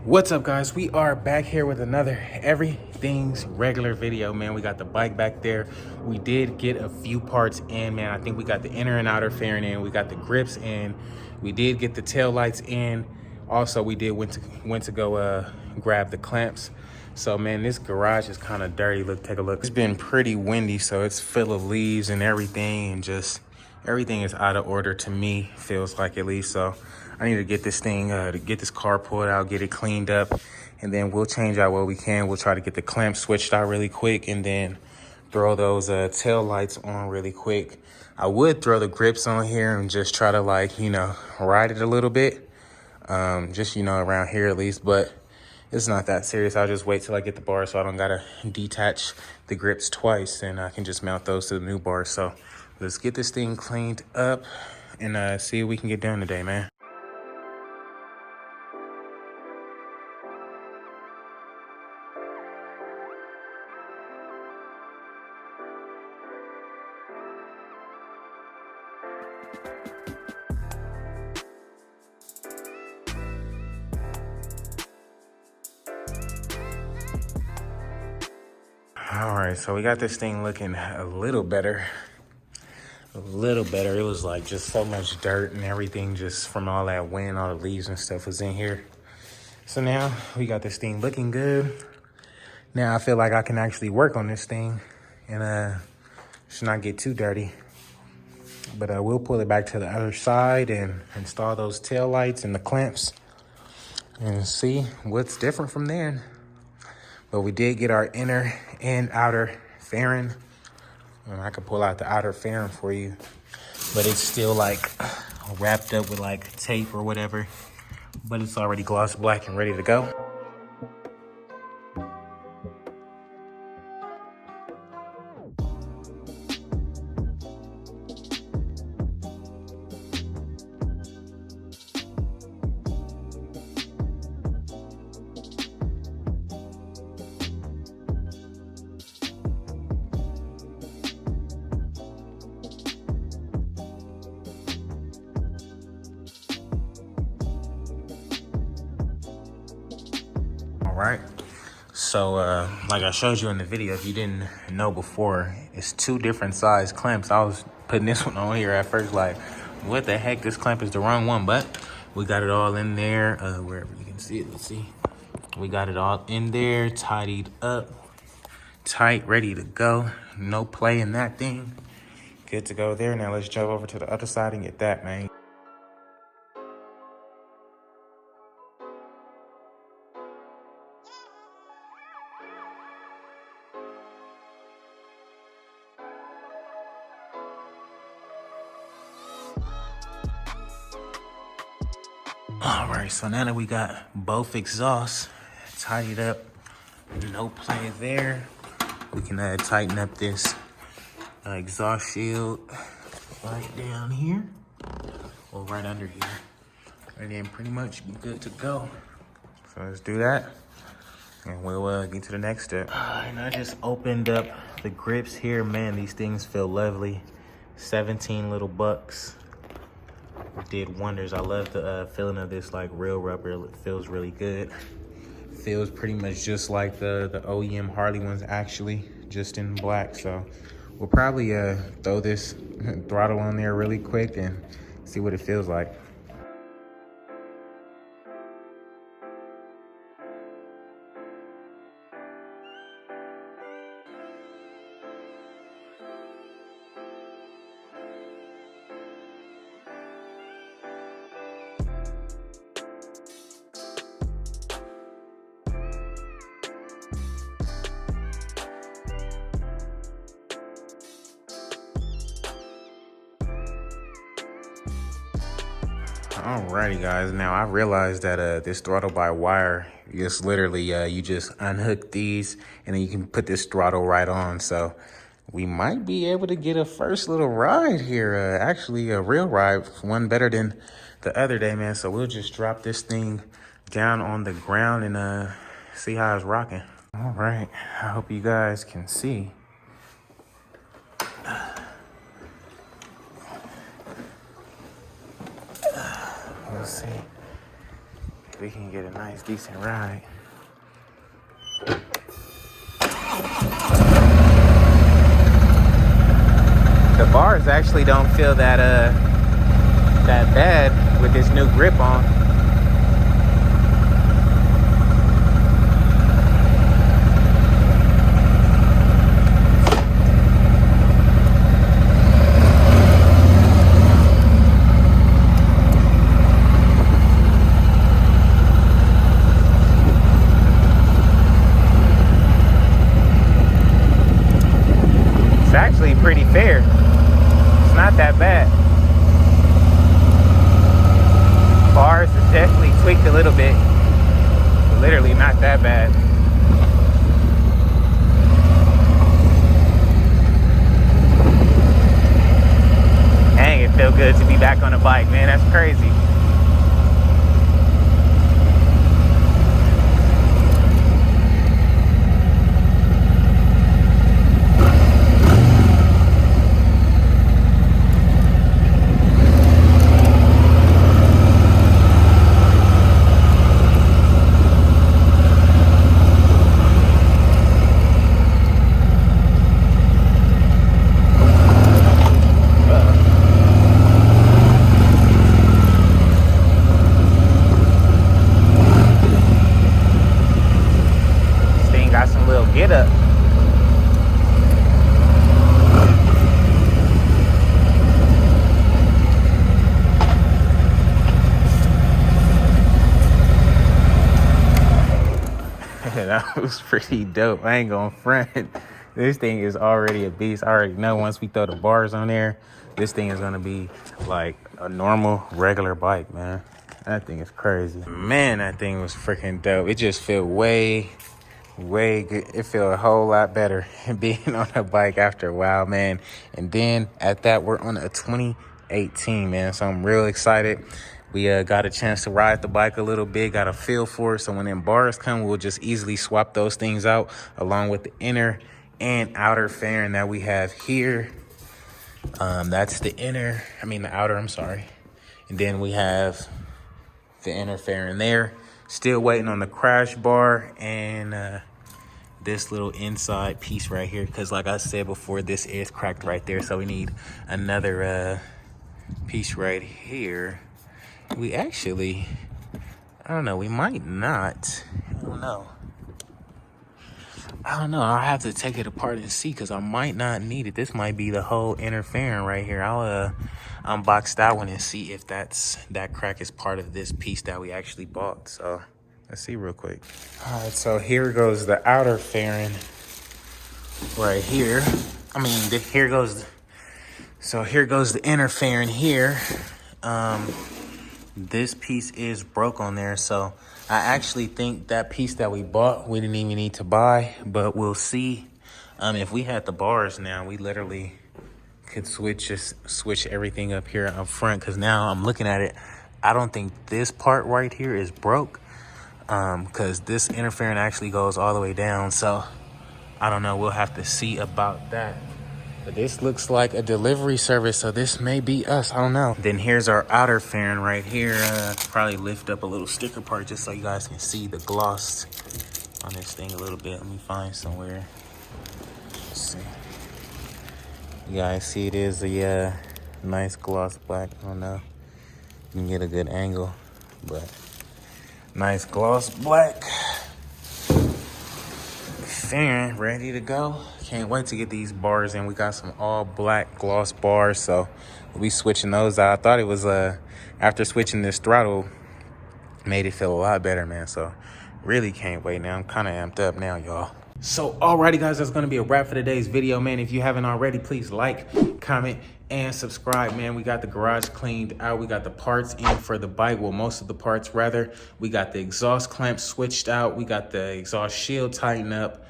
What's up, guys? We are back here with another everything's regular video, man. We got the bike back there. We did get a few parts in, man. I think we got the inner and outer fairing in. We got the grips in. We did get the tail lights in. Also, we did went to go grab the clamps. So, man, this garage is kind of dirty. Look, take a look. It's been pretty windy, so it's full of leaves and everything, and just everything is out of order to me, feels like, at least. So I need to get this thing, to get this car pulled out, get it cleaned up, and then we'll change out what we can. We'll try to get the clamps switched out really quick and then throw those tail lights on really quick. I would throw the grips on here and just try to, like, ride it a little bit, just, around here at least, but it's not that serious. I'll just wait till I get the bars so I don't gotta detach the grips twice, and I can just mount those to the new bars. So let's get this thing cleaned up and see what we can get done today, man. All right, so we got this thing looking a little better. It was like just so much dirt and everything, just from all that wind, all the leaves and stuff was in here. So now we got this thing looking good. Now I feel like I can actually work on this thing and should not get too dirty. But we'll pull it back to the other side and install those tail lights and the clamps and see what's different from there. But we did get our inner and outer fairing. I could pull out the outer fairing for you, but it's still like wrapped up with like tape or whatever, but it's already gloss black and ready to go. All right, so like I showed you in the video, if you didn't know before, it's two different size clamps. I was putting this one on here at first like, what the heck, this clamp is the wrong one, but we got it all in there, wherever you can see it. Let's see, we got it all in there, tidied up, tight, ready to go. No play in that thing. Good to go there. Now let's jump over to the other side and get that, man. All right, so now that we got both exhausts tidied up, no play there, we can tighten up this exhaust shield right down here, or right under here, and then pretty much be good to go. So let's do that, and we'll get to the next step. And I just opened up the grips here. Man, these things feel lovely. 17 little bucks. Did wonders. I love the feeling of this, like real rubber. It feels really good. Feels pretty much just like the OEM Harley ones, actually, just in black. So we'll probably throw this throttle on there really quick and see what it feels like. Alrighty, guys, now I realized that this throttle by wire, just literally you just unhook these and then you can put this throttle right on. So we might be able to get a first little ride here, actually a real ride, one better than the other day, man. So we'll just drop this thing down on the ground and see how it's rocking. All right, I hope you guys can see. Let's see. we can get a nice, decent ride. The bars actually don't feel that that bad with this new grip on. It's actually pretty fair. It's not that bad. Bars is definitely tweaked a little bit. Literally not that bad. Dang, it feel good to be back on a bike, man. That's crazy. Get up. That was pretty dope. I ain't gonna front. This thing is already a beast. I already know once we throw the bars on there, this thing is gonna be like a normal, regular bike, man. That thing is crazy. Man, that thing was freaking dope. It just felt way good. It felt a whole lot better being on a bike after a while, man. And then at that, we're on a 2018, man. So I'm real excited. We got a chance to ride the bike a little bit, got a feel for it. So when them bars come, we'll just easily swap those things out along with the inner and outer fairing that we have here. That's the outer, I'm sorry. And then we have the inner fairing there. Still waiting on the crash bar and this little inside piece right here, because like I said before, this is cracked right there. So we need another piece right here. We actually, I don't know, we might not. I don't know. I'll have to take it apart and see, because I might not need it. This might be the whole inner fairing right here. I'll unbox that one and see if that crack is part of this piece that we actually bought. So let's see real quick. All right, so here goes the outer fairing right here. Here goes the inner fairing here. This piece is broke on there, so I actually think that piece that we bought, we didn't even need to buy, but we'll see. If we had the bars now, we literally could switch everything up here up front, because now I'm looking at it. I don't think this part right here is broke, because this inner fairing actually goes all the way down. So I don't know, we'll have to see about that. But this looks like a delivery service, so this may be us. I don't know. Then here's our outer fairing right here. Probably lift up a little sticker part just so you guys can see the gloss on this thing a little bit. Let me find somewhere. Let's see. You guys see it is a nice gloss black. I don't know. You can get a good angle, but nice gloss black fairing ready to go. Can't wait to get these bars in. We got some all black gloss bars, so we'll be switching those out. I thought it was after switching this throttle made it feel a lot better, man. So really can't wait now. I'm kind of amped up now, y'all. So alrighty guys, that's gonna be a wrap for today's video, man. If you haven't already, please like, comment, and subscribe, man. We got the garage cleaned out. We got the parts in for the bike. Well, most of the parts rather. We got the exhaust clamp switched out. We got the exhaust shield tightened up.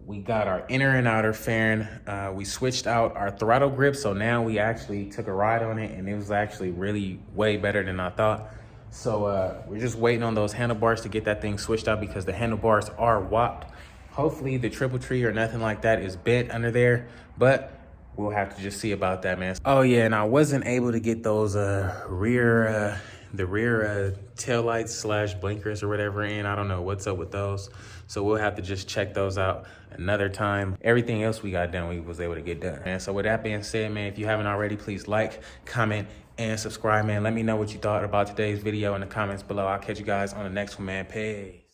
We got our inner and outer fairing. We switched out our throttle grip. So now we actually took a ride on it, and it was actually really way better than I thought. So we're just waiting on those handlebars to get that thing switched out, because the handlebars are whopped. Hopefully the triple tree or nothing like that is bent under there, but we'll have to just see about that, man. Oh yeah, and I wasn't able to get those rear the rear tail lights slash blinkers or whatever, and I don't know what's up with those. So we'll have to just check those out another time. Everything else we got done, we was able to get done. And so with that being said, man, if you haven't already, please like, comment, and subscribe, man. Let me know what you thought about today's video in the comments below. I'll catch you guys on the next one, man. Peace.